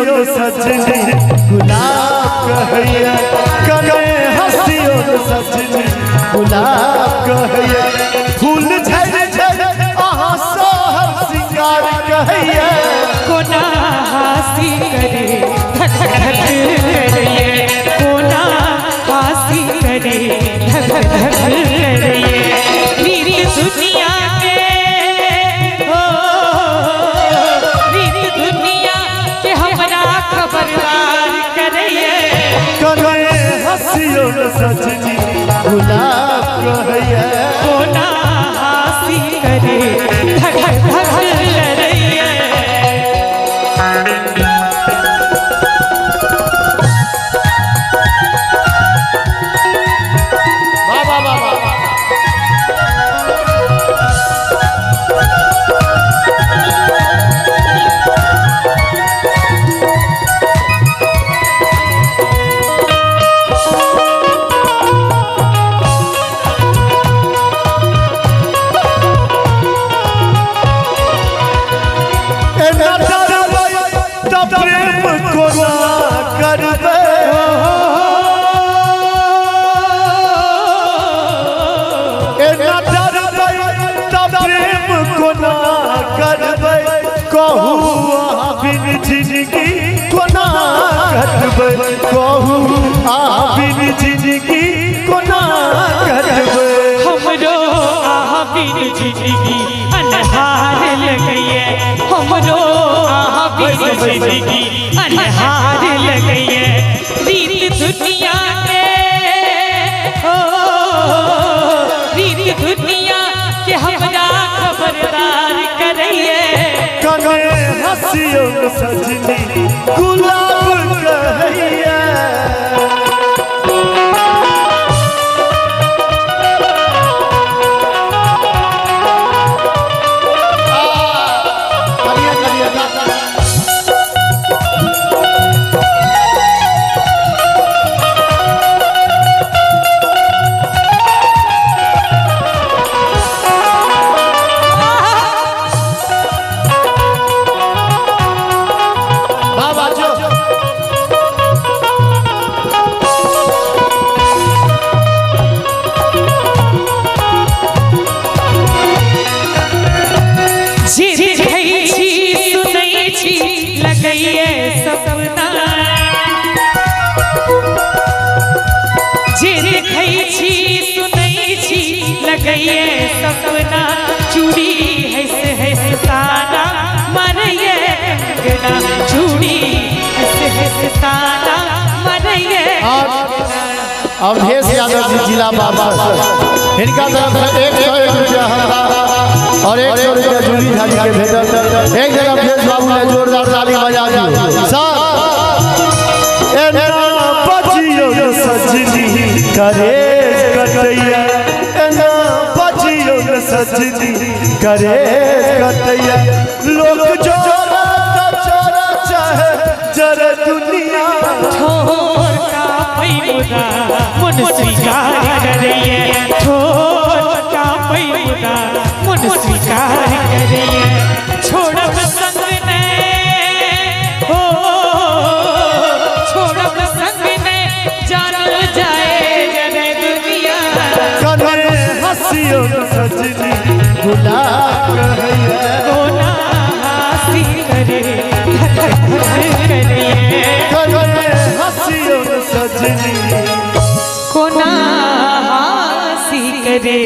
हसियो सजनी गुलाब कहिए कने हसियो सजनी गुलाब कहिए फूल झड़ झड़ आहा सोहर सिंगार कहिए कोना हासी करे धक धक करिए कोना हासी करे धक धक करिए रीत दुनिया के हो रीत दुनिया के हमरा खबरदार करिए कने हसियो सजनी गुलाब कहिए कोना हासी करे धक धक करिए जिंदगी कोना कटबै कहू आबिन जिंदगी कोना कटबै हमरो आबिन जिंदगी अनहार लगइए हमरो आबिन जिंदगी अनहार लगइए रीत दुनिया के हो रीत दुनिया के हमरा खबरदार करिए कने हसियो सजनी गुलाब कहिए लगइए सपना जे देखै छी सुनै छी लगइए सपना चूड़ी है ताना मारिए कंगना चूड़ी है ताना मारिए अवधेश यादव जी जिला बाबा इनका तरफ से 101 रुपया और 100 रुपया जूली झाजी के भेटल एक जगह अवधेश बाबू ने जोरदार ताली बजा दी साहब एना बजियो सजनी करे कटैया एना बजियो सजनी करे कटैया लोग जोरा चोरा चाहे जरे दुनिया ठोर का पैमुदा मन स्वीकार करिए ठोर का पैमुदा मन स्वीकार करिए छोड़ब संग ने हो छोड़ब संग ने जानल जाए जरे दुनिया कने हसियो सजनी गुलाब कहिए कोना हासी करे धक धक करिए कने हसियो सजनी कोना हासी करे